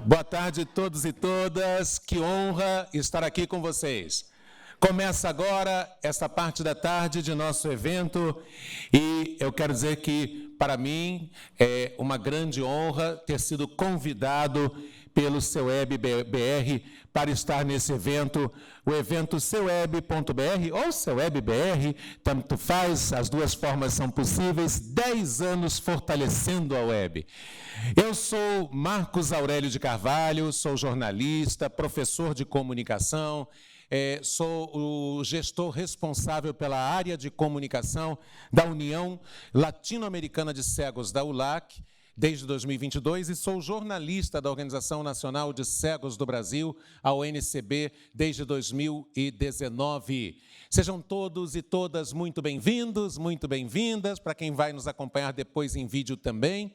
Boa tarde a todos e todas, que honra estar aqui com vocês. Começa agora essa parte da tarde de nosso evento e eu quero dizer que, para mim, é uma grande honra ter sido convidado pelo CEUEB BR para estar nesse evento, o evento ceueb.br ou CEUEB BR, tanto faz, as duas formas são possíveis, 10 anos fortalecendo a web. Eu sou Marcos Aurélio de Carvalho, sou jornalista, professor de comunicação, sou o gestor responsável pela área de comunicação da União Latino-Americana de Cegos, da ULAC, desde 2022, e sou jornalista da Organização Nacional de Cegos do Brasil, a ONCB, desde 2019. Sejam todos e todas muito bem-vindos, muito bem-vindas, para quem vai nos acompanhar depois em vídeo também.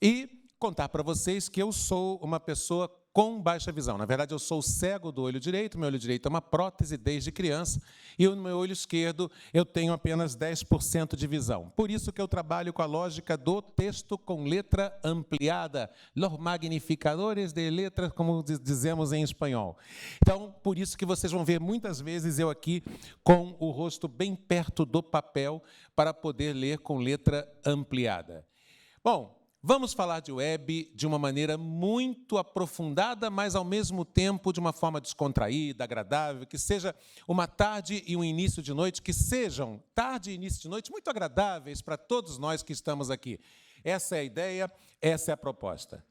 E contar para vocês que eu sou uma pessoa com baixa visão. Na verdade, eu sou cego do olho direito, meu olho direito é uma prótese desde criança, e no meu olho esquerdo eu tenho apenas 10% de visão. Por isso que eu trabalho com a lógica do texto com letra ampliada, los magnificadores de letras, como dizemos em espanhol. Então, por isso que vocês vão ver muitas vezes eu aqui com o rosto bem perto do papel para poder ler com letra ampliada. Bom, vamos falar de web de uma maneira muito aprofundada, mas, ao mesmo tempo, de uma forma descontraída, agradável, que seja uma tarde e um início de noite, que sejam tarde e início de noite muito agradáveis para todos nós que estamos aqui. Essa é a ideia, essa é a proposta.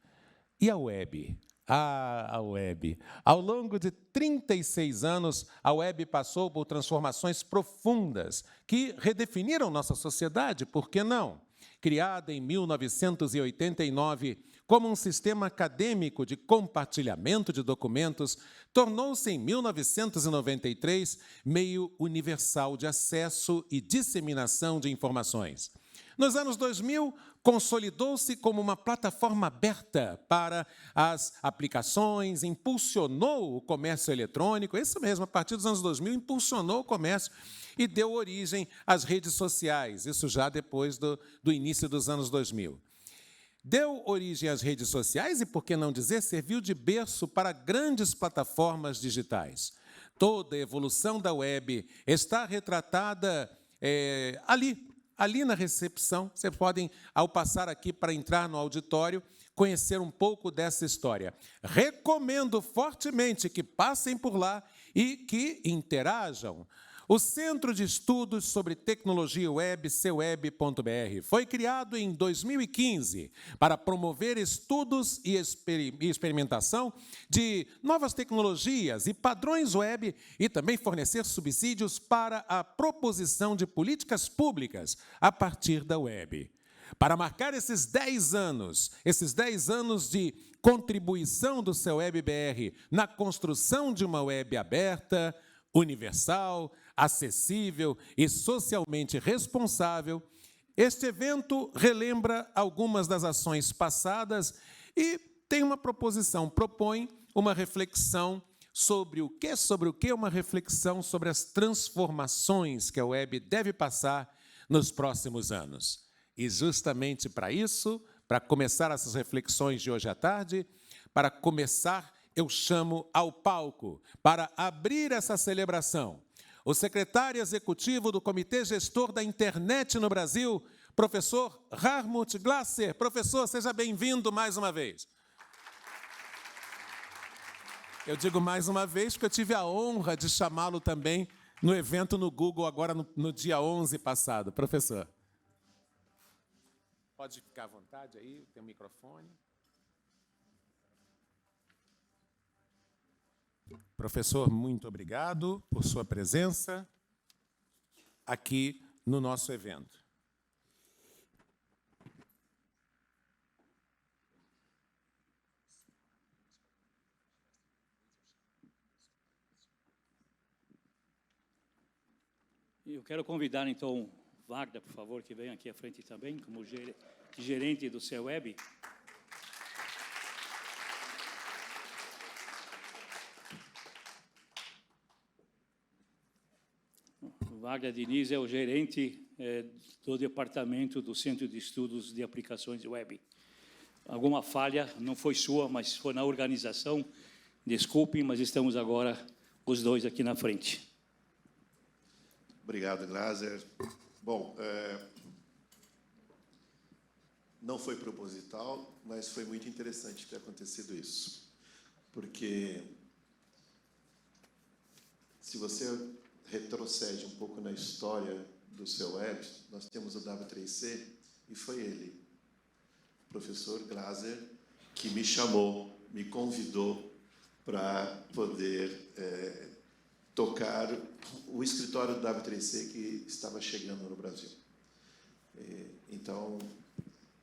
E a web? A web. Ao longo de 36 anos, a web passou por transformações profundas que redefiniram nossa sociedade, por que não? Criada em 1989 como um sistema acadêmico de compartilhamento de documentos, tornou-se em 1993 meio universal de acesso e disseminação de informações. Nos anos 2000, consolidou-se como uma plataforma aberta para as aplicações, impulsionou o comércio eletrônico, isso mesmo, a partir dos anos 2000, impulsionou o comércio e deu origem às redes sociais, isso já depois do início dos anos 2000. Deu origem às redes sociais e, por que não dizer, serviu de berço para grandes plataformas digitais. Toda a evolução da web está retratada ali na recepção. Vocês podem, ao passar aqui para entrar no auditório, conhecer um pouco dessa história. Recomendo fortemente que passem por lá e que interajam. O Centro de Estudos sobre Tecnologia Web, CEUEB.br, foi criado em 2015 para promover estudos e experimentação de novas tecnologias e padrões web e também fornecer subsídios para a proposição de políticas públicas a partir da web. Para marcar esses 10 anos de contribuição do CEUEB-BR na construção de uma web aberta, universal, acessível e socialmente responsável, este evento relembra algumas das ações passadas e tem uma proposição, propõe uma reflexão sobre o que? Uma reflexão sobre as transformações que a web deve passar nos próximos anos. E justamente para isso, para começar essas reflexões de hoje à tarde, para começar, eu chamo ao palco, para abrir essa celebração, o secretário executivo do Comitê Gestor da Internet no Brasil, professor Hartmut Glasser. Professor, seja bem-vindo mais uma vez. Eu digo mais uma vez porque eu tive a honra de chamá-lo também no evento no Google, agora no dia 11 passado. Professor. Pode ficar à vontade aí, tem um microfone. Professor, muito obrigado por sua presença aqui no nosso evento. Eu quero convidar, então, Wagner, por favor, que venha aqui à frente também, como gerente do CEUEB. Wagner Diniz é o gerente do departamento do Centro de Estudos de Aplicações Web. alguma falha, não foi sua, mas foi na organização. Desculpem, mas estamos agora os dois aqui na frente. Obrigado, Glaser. Bom, não foi proposital, mas foi muito interessante ter acontecido isso. Porque, se você retrocede um pouco na história do seu web, nós temos o W3C, e foi ele, o professor Glaser, que me chamou, me convidou para poder tocar o escritório do W3C que estava chegando no Brasil. Então,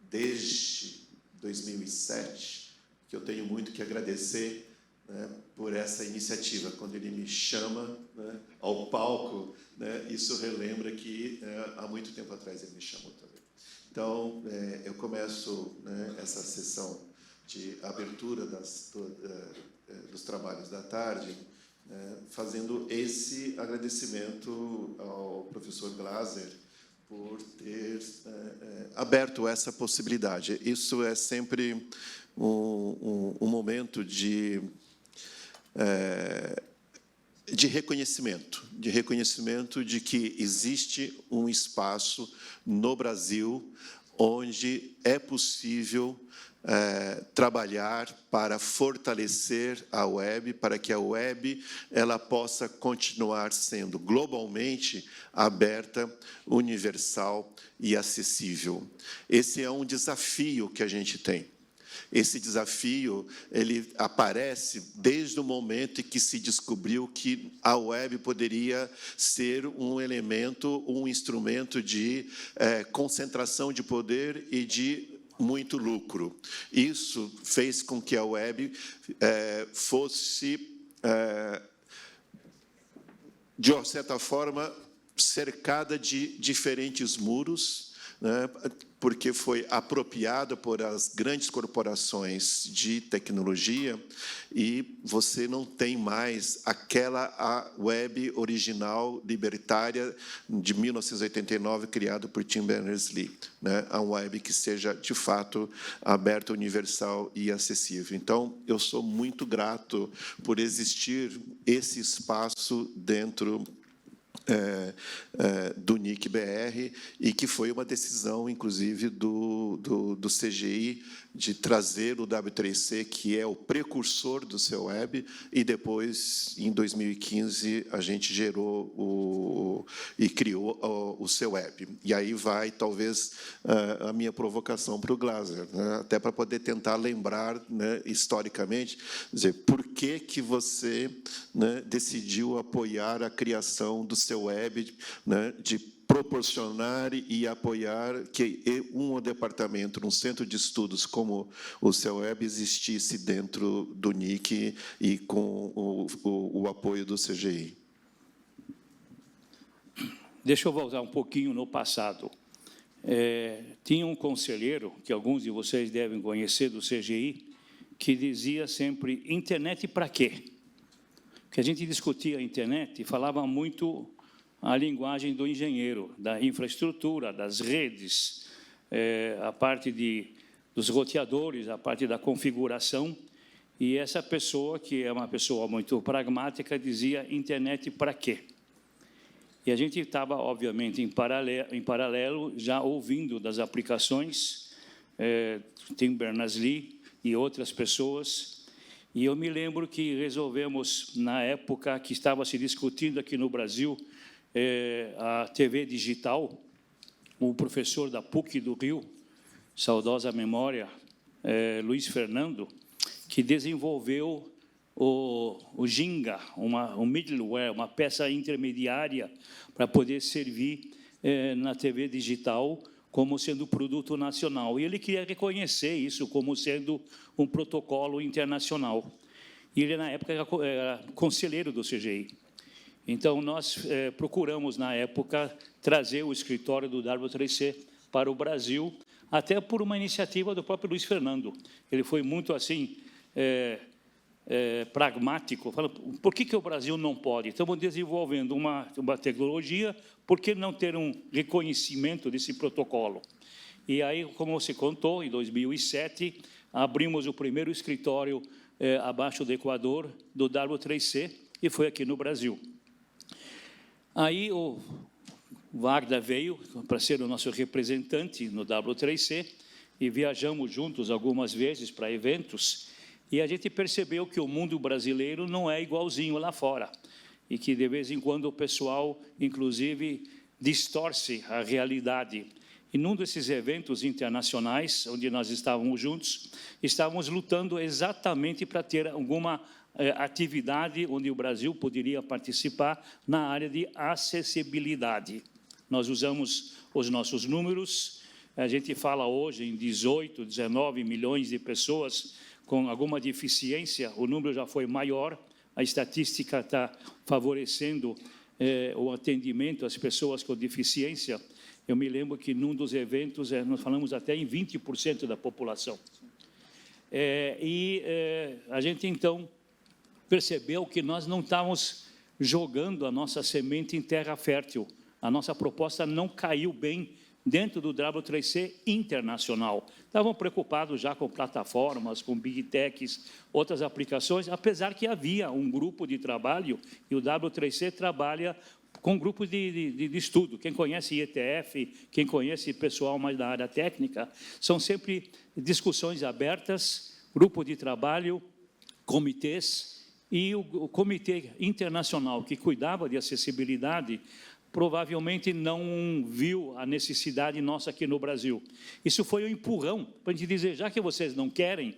desde 2007, que eu tenho muito que agradecer, né, por essa iniciativa. Quando ele me chama, né, ao palco, né, isso relembra que há muito tempo atrás ele me chamou também. Então, eu começo, né, essa sessão de abertura dos trabalhos da tarde, fazendo esse agradecimento ao professor Glaser por ter aberto essa possibilidade. Isso é sempre um momento de reconhecimento de que existe um espaço no Brasil onde é possível trabalhar para fortalecer a web, para que a web ela possa continuar sendo globalmente aberta, universal e acessível. Esse é um desafio que a gente tem. Esse desafio ele aparece desde o momento em que se descobriu que a web poderia ser um elemento, um instrumento de concentração de poder e de muito lucro. Isso fez com que a web fosse, de uma certa forma, cercada de diferentes muros, né, porque foi apropriada por as grandes corporações de tecnologia e você não tem mais a web original libertária de 1989, criada por Tim Berners-Lee, né, a web que seja, de fato, aberta, universal e acessível. Então, eu sou muito grato por existir esse espaço dentro do NIC-BR, e que foi uma decisão, inclusive, do CGI, de trazer o W3C, que é o precursor do seu web, e depois, em 2015, a gente gerou e criou o seu web. E aí vai, talvez, a minha provocação para o Glaser, né? Até para poder tentar lembrar, né, historicamente, dizer, por que você, né, decidiu apoiar a criação do seu web, né, de proporcionar e apoiar que um departamento, um centro de estudos como o seu web existisse dentro do NIC e com o apoio do CGI. Deixa eu voltar um pouquinho no passado. Tinha um conselheiro, que alguns de vocês devem conhecer, do CGI, que dizia sempre, internet para quê? Porque a gente discutia a internet e falava muito a linguagem do engenheiro, da infraestrutura, das redes, a parte dos roteadores, a parte da configuração. E essa pessoa, que é uma pessoa muito pragmática, dizia, internet para quê? E a gente estava, obviamente, em paralelo, já ouvindo das aplicações, Tim Berners-Lee e outras pessoas. E eu me lembro que resolvemos, na época que estava se discutindo aqui no Brasil, a TV digital, o professor da PUC do Rio, saudosa memória, Luiz Fernando, que desenvolveu o Ginga, um middleware, uma peça intermediária para poder servir na TV digital como sendo produto nacional. E ele queria reconhecer isso como sendo um protocolo internacional. E ele, na época, era conselheiro do CGI. Então, nós procuramos, na época, trazer o escritório do W3C para o Brasil, até por uma iniciativa do próprio Luiz Fernando. Ele foi muito, assim, pragmático, falando, por que o Brasil não pode? Estamos desenvolvendo uma tecnologia, por que não ter um reconhecimento desse protocolo? E aí, como se contou, em 2007, abrimos o primeiro escritório abaixo do Equador, do W3C, e foi aqui no Brasil. Aí o Wagner veio para ser o nosso representante no W3C, e viajamos juntos algumas vezes para eventos, e a gente percebeu que o mundo brasileiro não é igualzinho lá fora, e que, de vez em quando, o pessoal, inclusive, distorce a realidade. E num desses eventos internacionais, onde nós estávamos juntos, estávamos lutando exatamente para ter alguma atividade onde o Brasil poderia participar na área de acessibilidade. Nós usamos os nossos números, a gente fala hoje em 18, 19 milhões de pessoas com alguma deficiência, o número já foi maior, a estatística está favorecendo o atendimento às pessoas com deficiência. Eu me lembro que num dos eventos, nós falamos até em 20% da população. A gente, então, percebeu que nós não estávamos jogando a nossa semente em terra fértil. A nossa proposta não caiu bem dentro do W3C internacional. Estavam preocupados já com plataformas, com Big Techs, outras aplicações, apesar que havia um grupo de trabalho, e o W3C trabalha com grupos de estudo. Quem conhece IETF, quem conhece pessoal mais da área técnica, são sempre discussões abertas, grupo de trabalho, comitês, e o comitê internacional que cuidava de acessibilidade provavelmente não viu a necessidade nossa aqui no Brasil. Isso foi um empurrão para a gente dizer, já que vocês não querem,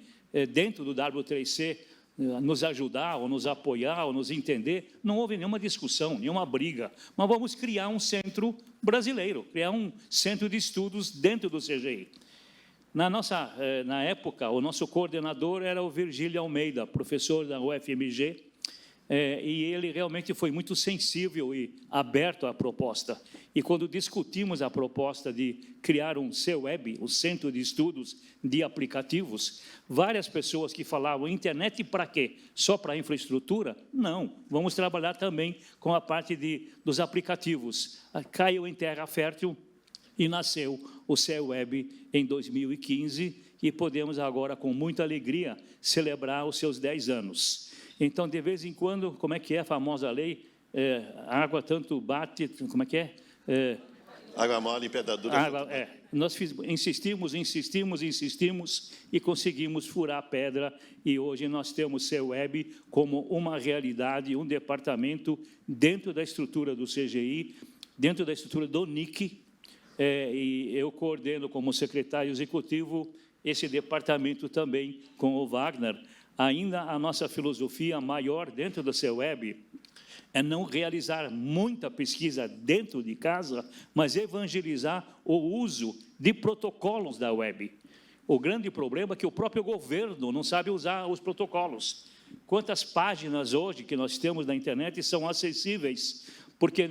dentro do W3C, nos ajudar, ou nos apoiar, ou nos entender, não houve nenhuma discussão, nenhuma briga, mas vamos criar um centro brasileiro, criar um centro de estudos dentro do CGI. Na época, o nosso coordenador era o Virgílio Almeida, professor da UFMG, e ele realmente foi muito sensível e aberto à proposta. E quando discutimos a proposta de criar um CEWEB, o Centro de Estudos de Aplicativos, várias pessoas que falavam, internet para quê? Só para infraestrutura? Não, vamos trabalhar também com a parte dos aplicativos. Caiu em terra fértil e nasceu o CEWEB em 2015, e podemos agora, com muita alegria, celebrar os seus 10 anos. Então, de vez em quando, como é que é a famosa lei? Água tanto bate, como é que é? Água mole em pedra dura. Nós insistimos e conseguimos furar a pedra, e hoje nós temos CEWEB como uma realidade, um departamento dentro da estrutura do CGI, dentro da estrutura do NIC, e eu coordeno como secretário executivo esse departamento também com o Wagner. Ainda a nossa filosofia maior dentro do CEWEB é não realizar muita pesquisa dentro de casa, mas evangelizar o uso de protocolos da web. O grande problema é que o próprio governo não sabe usar os protocolos. Quantas páginas hoje que nós temos na internet são acessíveis porque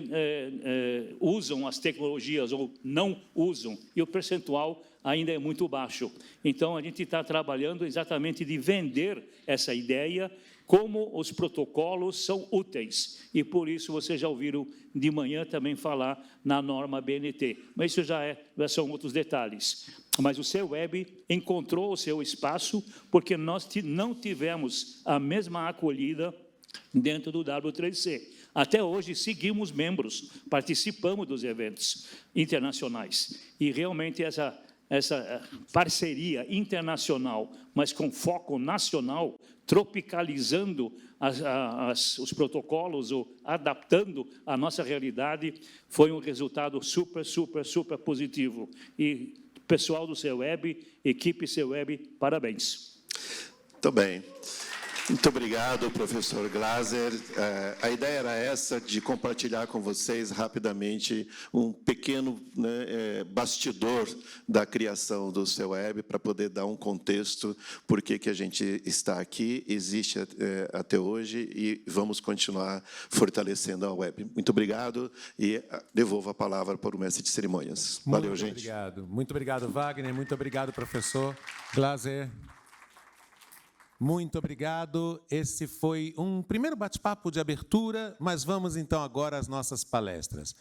usam as tecnologias ou não usam, e o percentual ainda é muito baixo. Então, a gente está trabalhando exatamente de vender essa ideia, como os protocolos são úteis. E, por isso, vocês já ouviram de manhã também falar na norma BNT. Mas isso já são outros detalhes. Mas o CEWEB encontrou o seu espaço, porque nós não tivemos a mesma acolhida dentro do W3C. Até hoje, seguimos membros, participamos dos eventos internacionais. E, realmente, essa parceria internacional, mas com foco nacional, tropicalizando os protocolos, ou adaptando a nossa realidade, foi um resultado super positivo. E, pessoal do CEWEB, equipe CEWEB, parabéns. Muito bem. Muito obrigado, professor Glaser. A ideia era essa, de compartilhar com vocês rapidamente um pequeno bastidor da criação do CEWEB, para poder dar um contexto por que a gente está aqui, existe até hoje, e vamos continuar fortalecendo a web. Muito obrigado, e devolvo a palavra para o mestre de cerimônias. Valeu, gente. Muito obrigado, Wagner. Muito obrigado, professor Glaser. Muito obrigado. Esse foi um primeiro bate-papo de abertura, mas vamos então agora às nossas palestras.